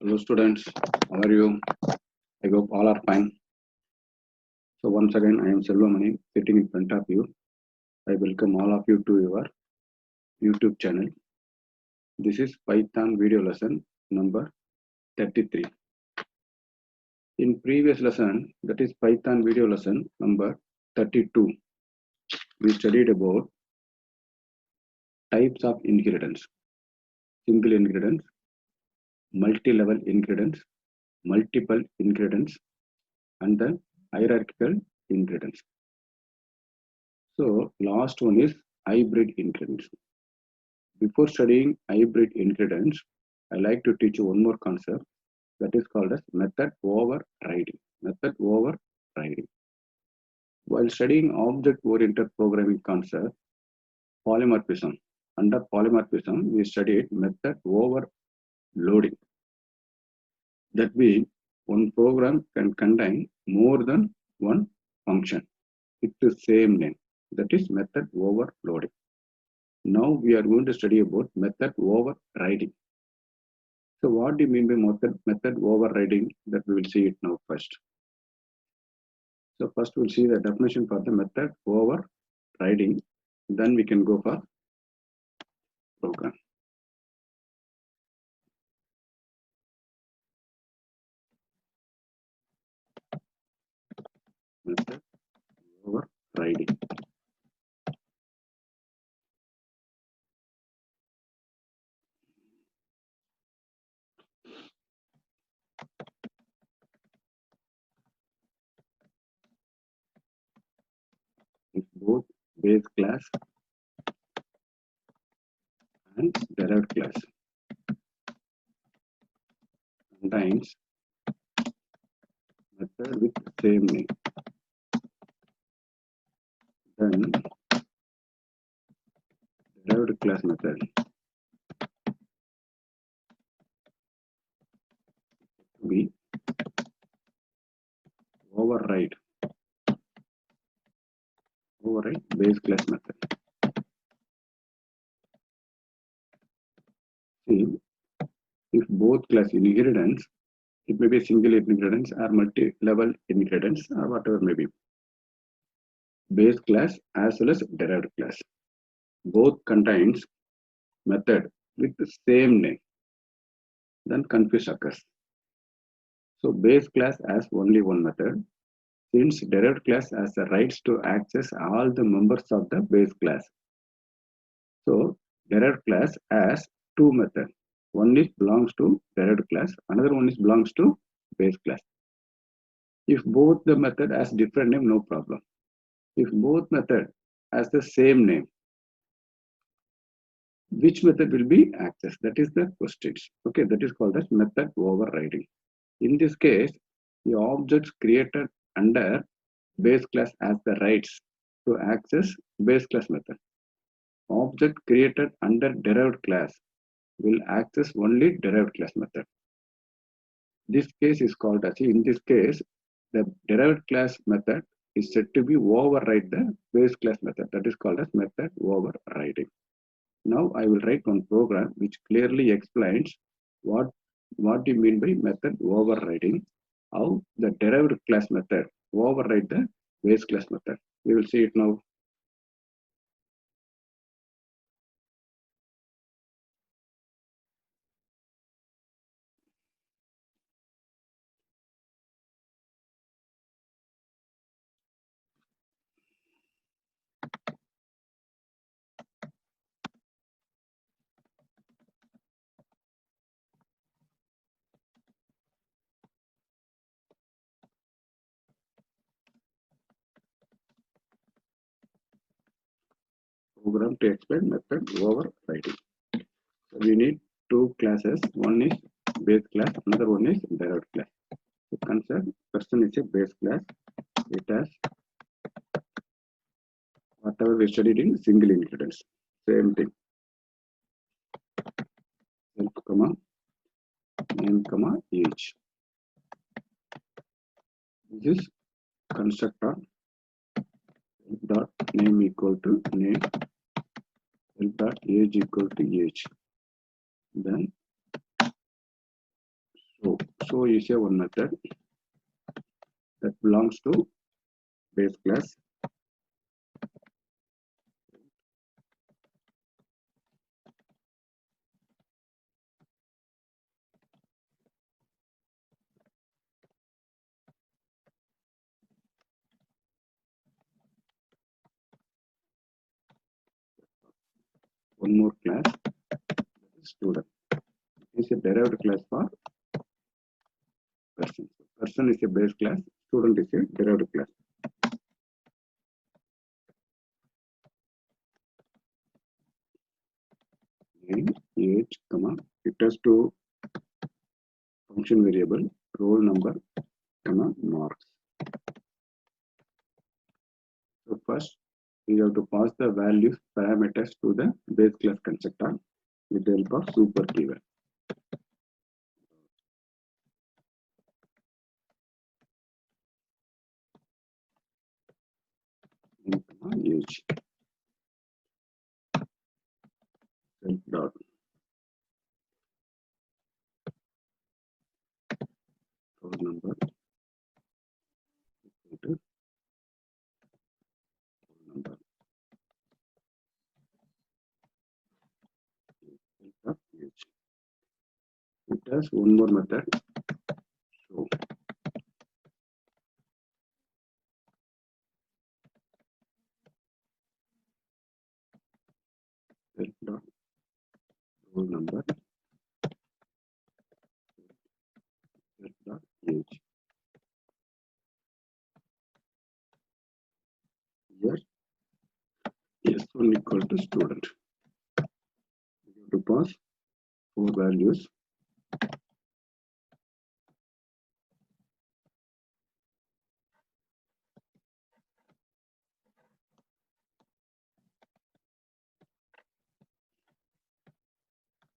Hello students, how are you? I hope all are fine. So once again, I am Selvamani sitting in front of you. I welcome all of you to your YouTube channel. This is Python video lesson number 33. In previous lesson, that is Python video lesson number 32, we studied about types of inheritance, single inheritance, multi-level inheritance, multiple inheritance, and the hierarchical inheritance. So last one is hybrid inheritance. Before studying hybrid inheritance, I like to teach you one more concept that is called as method overriding. Method overriding. While studying object-oriented programming concept, polymorphism. Under polymorphism, we studied method overloading. That means one program can contain more than one function with the same name. That is method overloading. Now we are going to study about method overriding. So what do you mean by method overriding? That we will see it now first. So first we'll see the definition for the method overriding. Then we can go for program. Method overriding. If both base class and derived class contains method with same name, then derived class method we override base class method. See, if both class inheritance, it may be a single inheritance or multi-level inheritance or whatever may be, base class as well as derived class, both contains method with the same name, then confusion occurs. So base class has only one method, since derived class has the rights to access all the members of the base class. So derived class has two methods. One is belongs to derived class, another one is belongs to base class. If both the method has different name, no problem. If both method has the same name, which method will be accessed? That is the question. Okay, that is called as method overriding. In this case, the objects created under base class has the rights to access base class method. Object created under derived class will access only derived class method. This case is called as, in this case, the derived class method is said to be override the base class method. That is called as method overriding. Now I will write one program which clearly explains what do you mean by method overriding, how the derived class method override the base class method. We will see it now. Program to explain method overriding. So we need two classes. One is base class, another one is derived class. So consider person is a base class. It has whatever we studied in single inheritance. Same thing. Self comma name comma age. This is constructor dot name equal to name, dot age equal to age. Then show is a one method that belongs to base class. One more class, student. It is a derived class for person. Person is a base class, student is a derived class. Name, age, comma, it has to function variable, roll number, comma, marks. So first, we have to pass the values parameters to the base class constructor with the help of super keyword. Age. Self dot. Roll number. Roll number. Self age. It has one more method. Show. Self dot. Roll number. Self dot age. Here, S1 equal to student. We have to pass four values.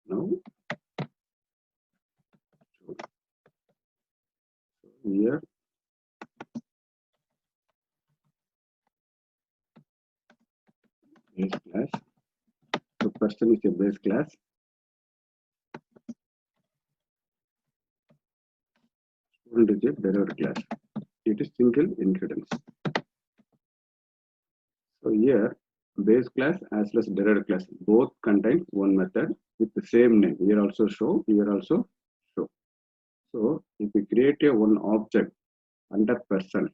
Now, so here base class. The person is a base class. Student is a derived class. It is single inheritance. So here, base class as well as derived class both contain one method with the same name. Here also show, here also show. So if we create a one object under person,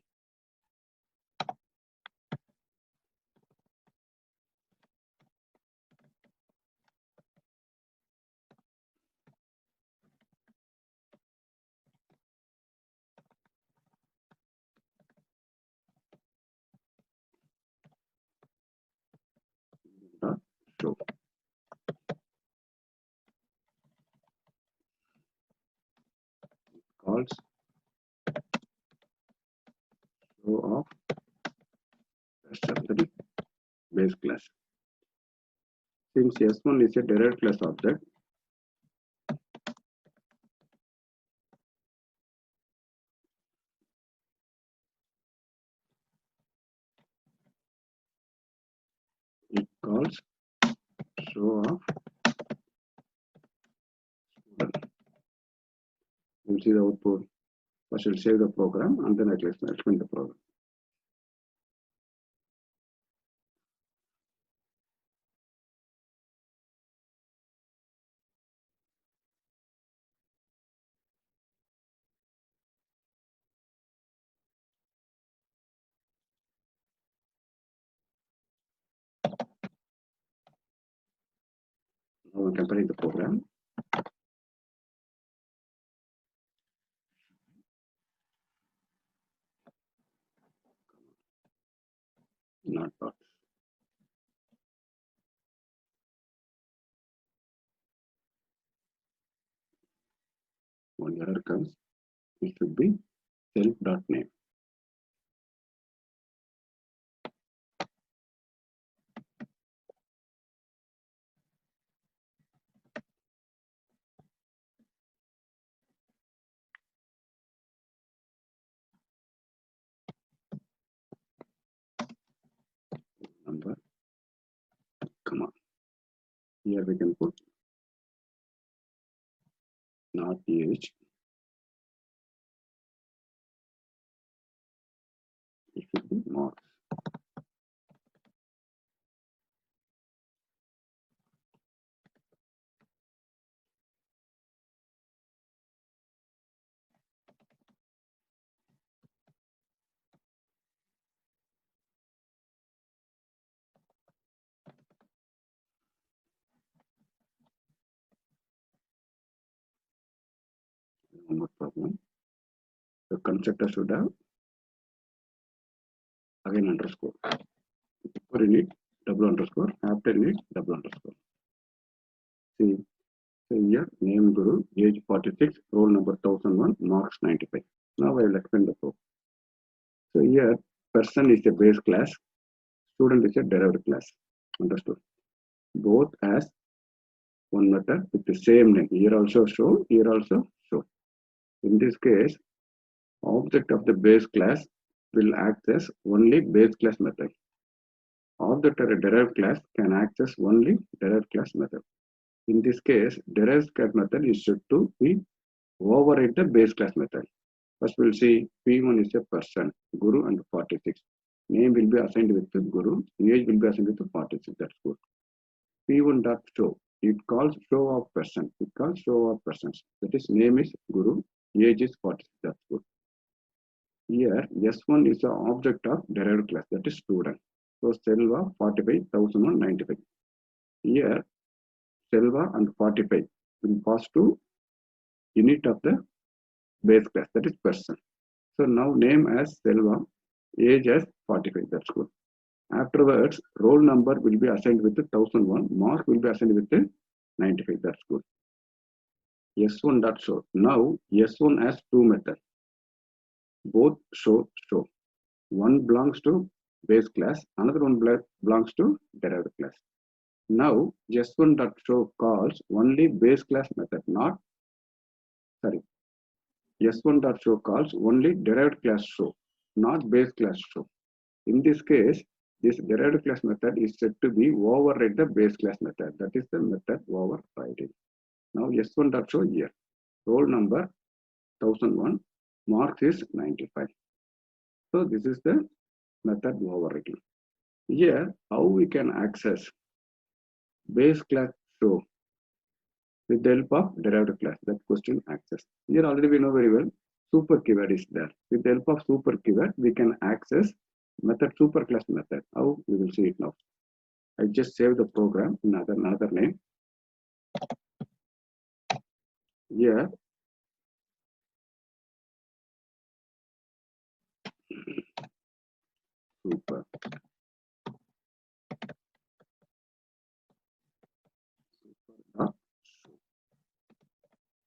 show. Calls show of person, base class. Since S1 is a derived class object, it calls show of student. We'll see the output. First, we'll save the program and then I will explain the program. Now I'm comparing the program. Not dot. When error comes, it should be self.name. Number, comma. Here we can put not age, should be marks. No more problem. The constructor should have again underscore. Before you need double underscore, after you need double underscore. See, so here name Guru, age 46, roll number 1001, marks 95. Now I will explain the code. So here person is a base class, student is a derived class. Understood? Both as one method with the same name. Here also show, here also show. In this case, object of the base class will access only base class method. Object of a derived class can access only derived class method. In this case, derived class method is said to be override the base class method. First we'll see P1 is a person, Guru and 46. Name will be assigned with the Guru, age will be assigned with the 46. That's good. P1 dot show. It calls show of person. It calls show of persons. That is name is Guru, age is 46. That's good. Here S1 is the object of derived class, that is student. So Selva 45, 1095. Here Selva and 45 will pass to unit of the base class, that is person. So now name as Selva, age as 45. That's good. Afterwards, roll number will be assigned with the 1001, mark will be assigned with the 95. That's good. S1 dot show. Now S1 has two methods. Both show. One belongs to base class, another one belongs to derived class. Now S1 dot show calls only base class method, S1 dot show calls only derived class show, not base class show. In this case, this derived class method is said to be override the base class method. That is the method overriding. Now S1 dot show here. Roll number 1001, marks is 95. So this is the method overriding. Here, how we can access base class show with the help of derived class? That question access. Here already we know very well, super keyword is there. With the help of super keyword, we can access method superclass method. How we will see it now. I just save the program in another name. Here super.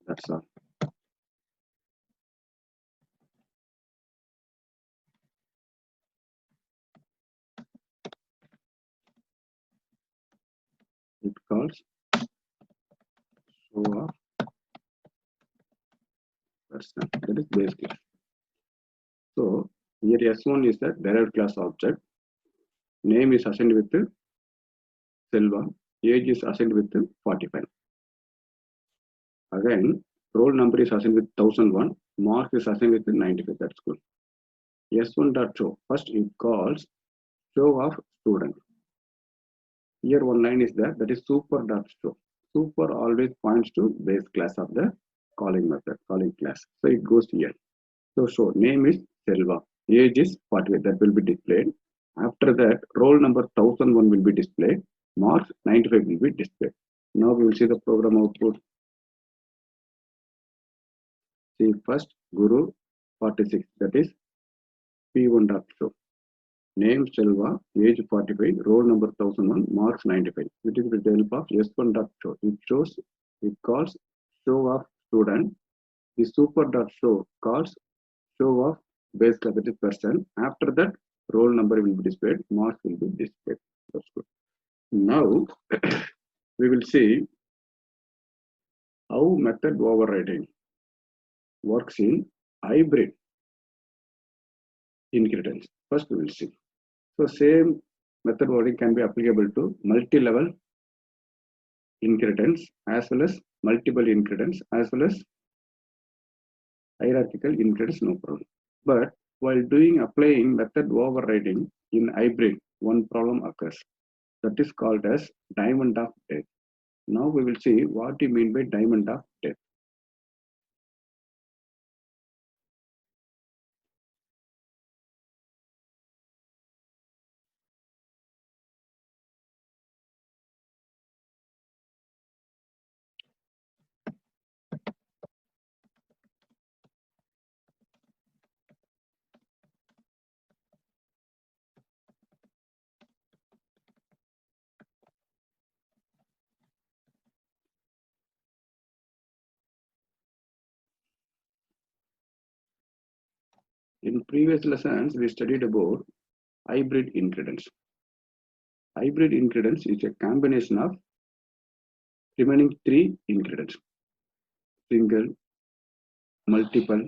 That's all. It calls show of person. That is base class. So here S1 is the derived class object. Name is assigned with the Selva. Age is assigned with the 45. Again, roll number is assigned with 1001. Mark is assigned with the 95. That's good. S1 dot show. First it calls show of student. Here one line is there, that is super dot show. Super always points to base class of the calling method, calling class. So it goes here. So show name is Selva, age is 48. That will be displayed. After that, roll number 1001 will be displayed. Marks 95 will be displayed. Now we will see the program output. See first Guru 46. That is P1 dot show. Name Selva, age 45, roll number 1001, marks 95. It is with the help of S1 dot show. It calls show of student. The super dot show calls show of base class, that is person. After that, roll number will be displayed, marks will be displayed. That's good. Now we will see how method overriding works in hybrid inheritance. First we will see. So same method overriding can be applicable to multi-level inheritance as well as multiple inheritance as well as hierarchical inheritance, no problem. But while applying method overriding in hybrid, one problem occurs. That is called as diamond of death. Now we will see what you mean by diamond of death. In previous lessons, we studied about hybrid inheritance. Hybrid inheritance is a combination of remaining three inheritance: single, multiple,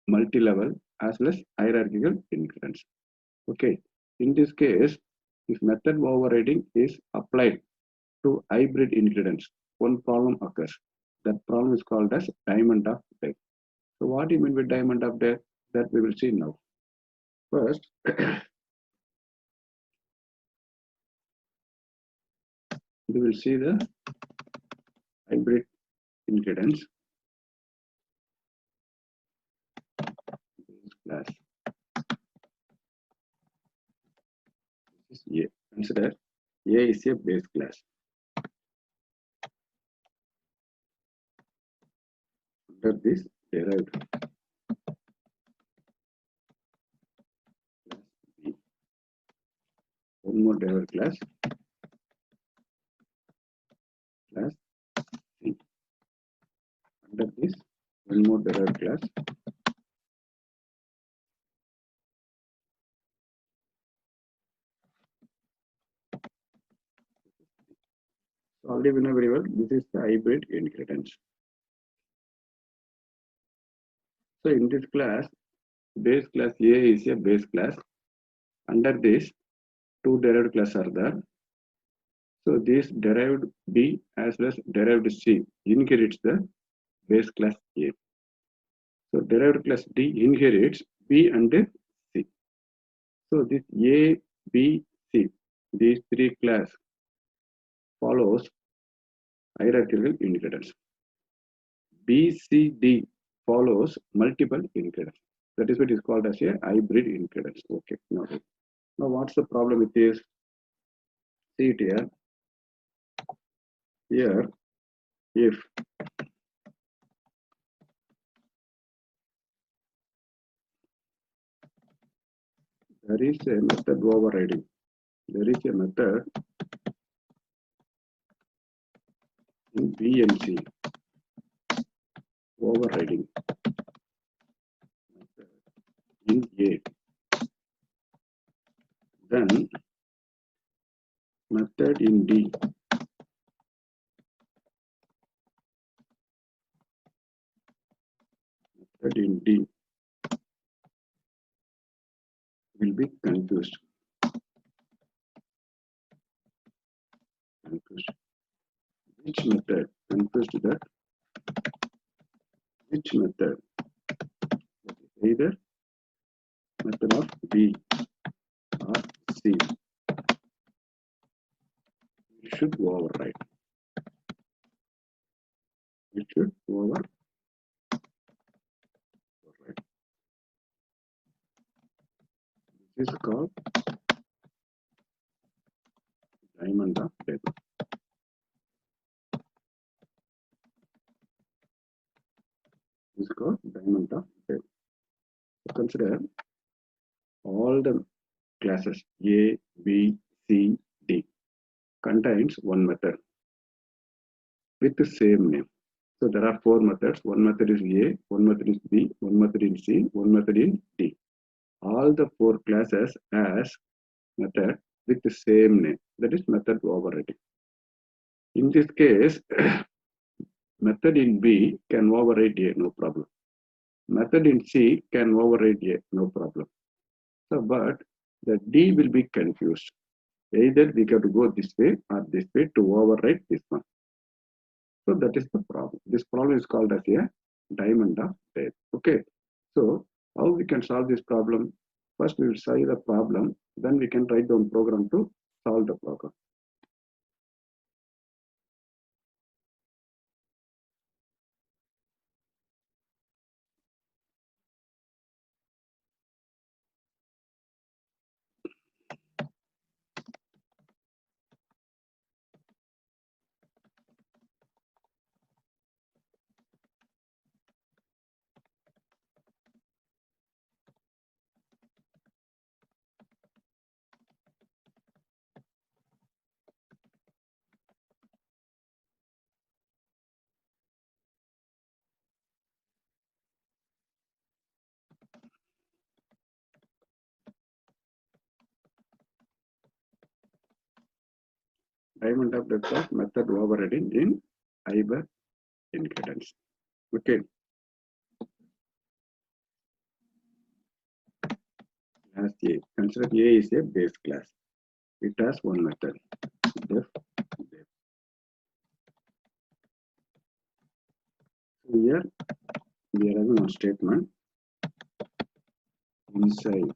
multi-level, as well as hierarchical inheritance. Okay, in this case, if method overriding is applied to hybrid inheritance, one problem occurs. That problem is called as diamond of death. So what do you mean by diamond of death? That we will see now. First, we will see the hybrid inheritance class. This is A. Consider A is a base class. Under this derived class B. One more derived class C. Under this, one more derived class So already we know very well, this is the hybrid inheritance. So in this class, base class A is a base class. Under this, two derived classes are there. So this derived B as well as derived C inherits the base class A. So derived class D inherits B and C. So this A, B, C, these three classes follows hierarchical inheritance. B, C, D follows multiple inheritance. That is what is called as a hybrid inheritance. Okay, now what's the problem with this? See it here. Here, if there is a method overriding, there is a method in B and C overriding in A, then method in D will be confused. Which method? Confused that which method? Either method of B or C. It should override. It should override. This is called diamond of death. This is called diamond of death. So consider all the classes A, B, C, D contains one method with the same name. So there are four methods. One method is A, one method is B, one method in C, one method in D. All the four classes as method with the same name. That is method overriding. In this case, method in B can override A, no problem. Method in C can override A, no problem. So, but the D will be confused. Either we have to go this way or this way to override this one. So that is the problem. This problem is called as a diamond of death. Okay. So how we can solve this problem? First, we will solve the problem, then we can write down program to solve the problem. Diamond of depth of method overriding in hybrid inheritance. Okay. Class A. Consider A is a base class. It has one method. Def. So here we are having one statement inside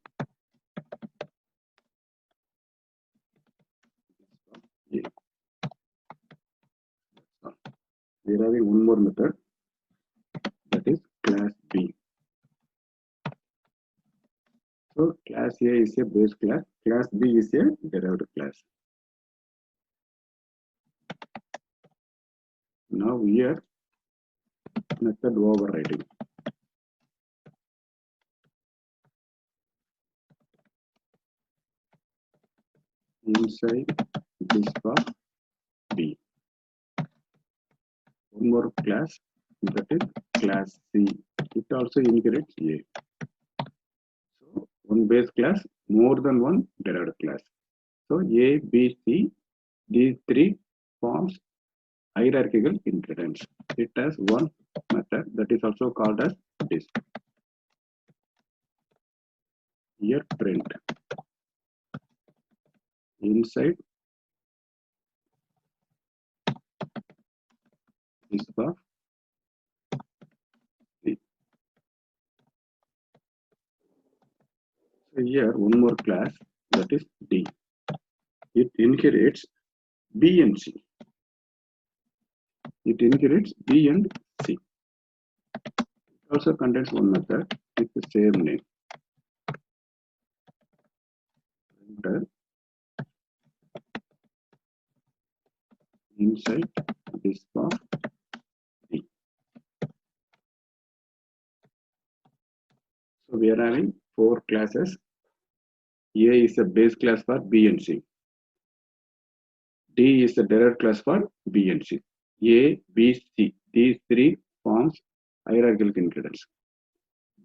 A. We are having one more method, that is class B. So class A is a base class, class B is a derived class. Now here method overriding. Inside this of B. One more class, that is class C. It also inherits A. So one base class, more than one derived class. So A, B, C, these three forms hierarchical inheritance. It has one method that is also called as this. Here print inside this of C. So here one more class, that is D. It inherits B and C. It inherits B and C. It also contains one method with the same name. Enter inside this of D. So we are having four classes. A is a base class for B and C. D is the derived class for B and C. A, B, C. These three forms hierarchical inheritance.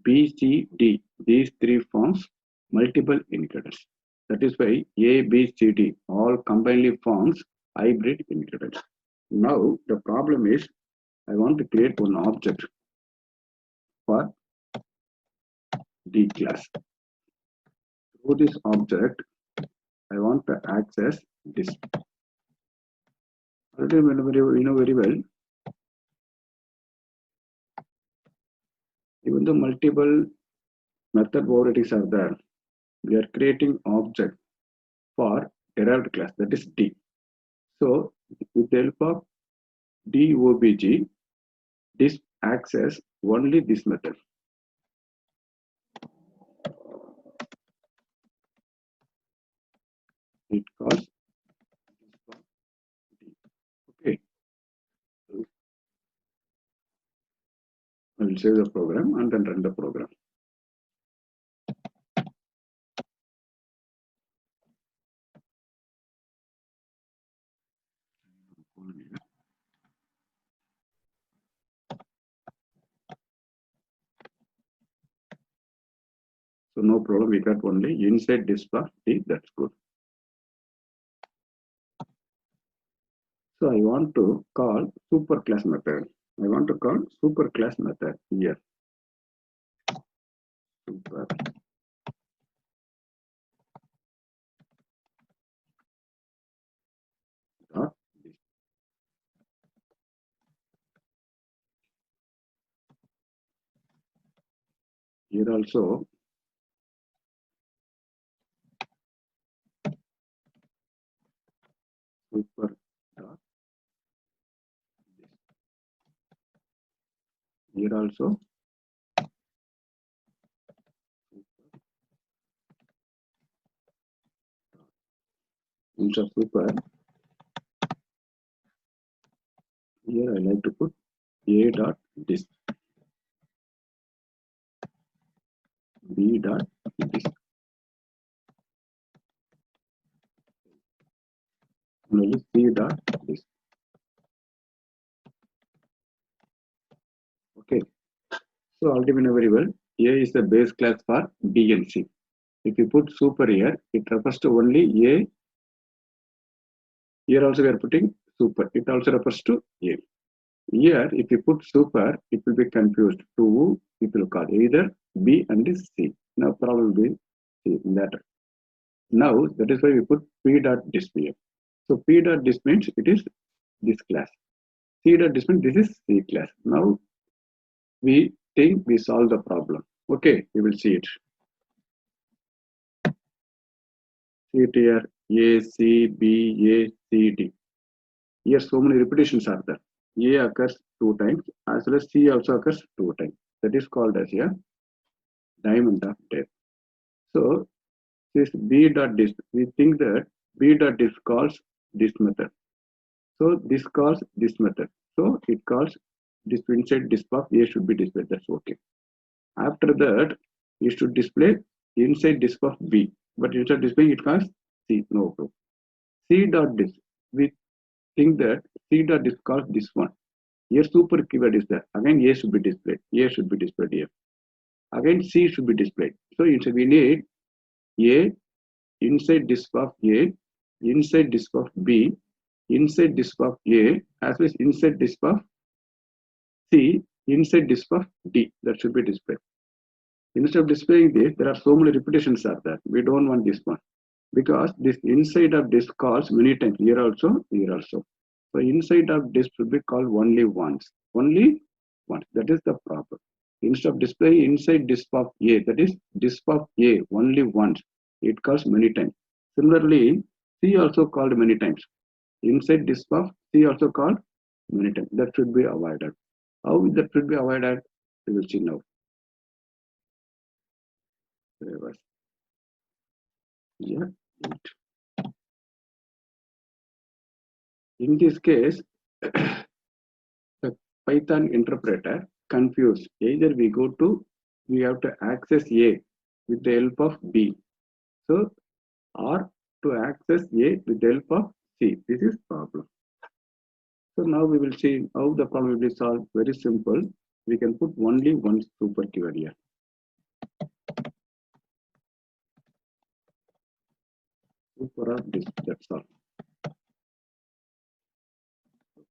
B, C, D. These three forms multiple inheritance. That is why A, B, C, D all combinedly forms hybrid inheritance. Now the problem is I want to create one object for D class. Through this object, I want to access this. Already we know very well. Even though multiple method overridings are there, we are creating object for derived class, that is D. So with the help of DOBG, this access only this method. It calls D. Okay. I will save the program and then run the program. So no problem, we got only inside this part D, that's good. So I want to call superclass method. I want to call superclass method here. Super. Dot this. Here also super dot disk. Here also instead of super, here I like to put a dot disk, b dot disk, only c dot disk. Okay, so already we know very well. A is the base class for B and C. If you put super here, it refers to only A. Here also we are putting super. It also refers to A. Here, if you put super, it will be confused to who it will call either B and C. Now probably C later. Now that is why we put P dot display. So P dot disp means it is this class. C dot disp means this is C class. Now we think we solve the problem. Okay, we will see it. See it here A, C, B, A, C, D. Here so many repetitions are there. A occurs 2 times as well as C also occurs 2 times. That is called as a diamond of death. So this B dot disk, we think that B dot disk calls this method. So this calls this method. So it calls this inside disk of A should be displayed. That's okay. After that, you should display inside disk of B. But instead of displaying it calls C. No problem. C dot disk. We think that C dot disk calls this one. Here super keyword is there. Again A should be displayed. A should be displayed here. Again C should be displayed. So instead we need A inside disk of A, inside disk of B, inside disk of A, as well as inside disk of C, inside disk of D. That should be displayed. Instead of displaying this, there are so many repetitions are there. We don't want this one because this inside of disk calls many times. Here also, here also. So inside of disk should be called only once. Only once. That is the problem. Instead of displaying inside disk of A, that is disk of A only once. It calls many times. Similarly, C also called many times. Inside disk of C also called many times. That should be avoided. How that should be avoided? We will see now. Yeah. In this case, the Python interpreter confused. Either we have to access A with the help of B. So, or to access A with the help of C. This is problem. So now we will see how the problem will be solved. Very simple. We can put only one super keyword here. Super of this, that's all.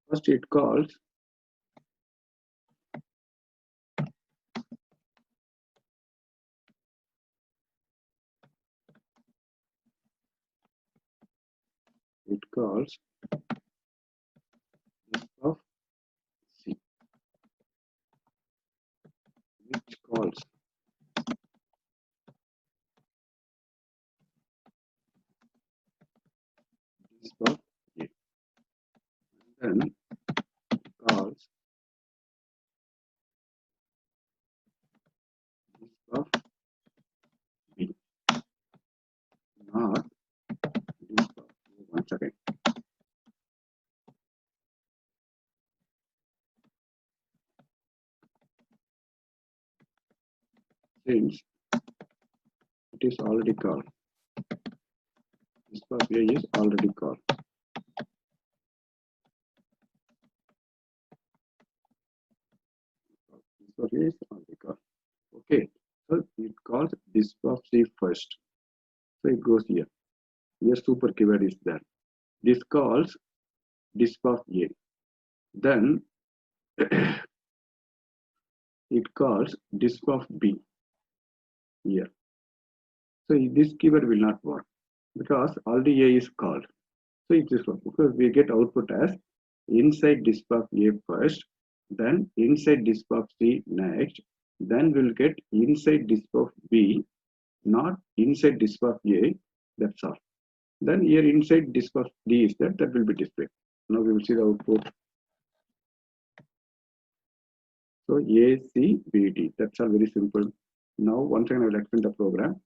First it calls disk of C, which calls disk of A. Then calls disk of B, not disk of A. Once again. Since it is already called, disk of A is already called. Disk of A is already called. Okay, so it calls disk of C first. So it goes here. Here super keyword is there. This calls disk of A. Then it calls disk of B here. So this keyword will not work because already A is called. So it is work because we get output as inside disk of A first, then inside disk of C next, then we'll get inside disk of B, not inside disk of A. That's all. Then here inside disk of D is that will be displayed. Now we will see the output. So A, C, B, D. That's all very simple. Now once again I will explain the program.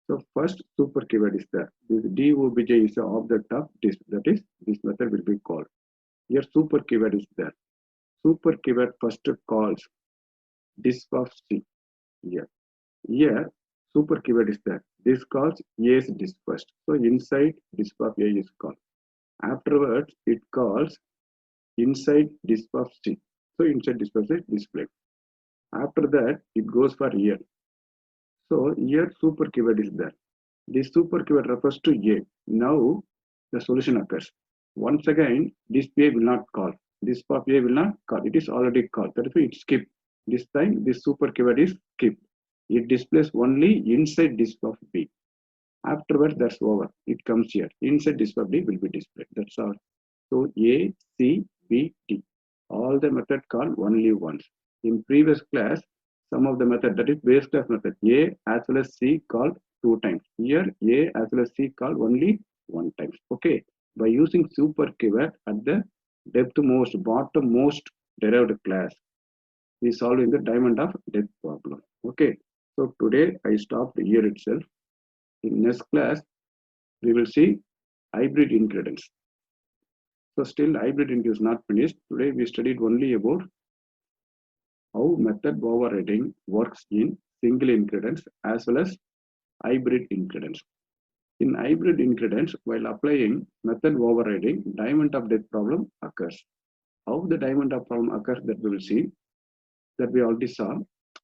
So first super keyword is there. This DOBJ is the object of this. That is, this method will be called. Here super keyword is there. Super keyword first calls disk of C. Here super keyword is there. This calls A's disk first. So inside disk of A is called. Afterwards it calls inside disk of C. So inside disk of C display. After that it goes for here. So here super keyword is there. This super keyword refers to A. Now the solution occurs. Once again, this A will not call. This pop A will not call. It is already called. That is why it skip. This time this super keyword is skip. It displays only inside disk of B. Afterwards, that's over. It comes here. Inside disk of D will be displayed. That's all. So A, C, B, D. All the method call only once. In previous class, some of the method, that is base class method, A as well as C called 2 times. Here A as well as C called only 1 time. Okay. By using super keyword at the bottom most derived class, we solving the diamond of depth problem. Okay. So today I stopped here itself. In next class, we will see hybrid incredence. So still hybrid incredence is not finished. Today we studied only about how method overriding works in single incredence as well as hybrid incredence. In hybrid incredence, while applying method overriding, diamond of depth problem occurs. How the diamond of problem occurs, that we will see, that we already saw.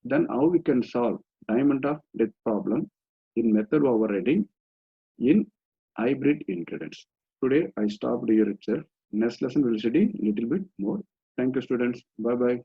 Then how we can solve diamond of depth problem in method overriding in hybrid incredence. Today I stopped here itself. Next lesson we will study little bit more. Thank you students. Bye bye.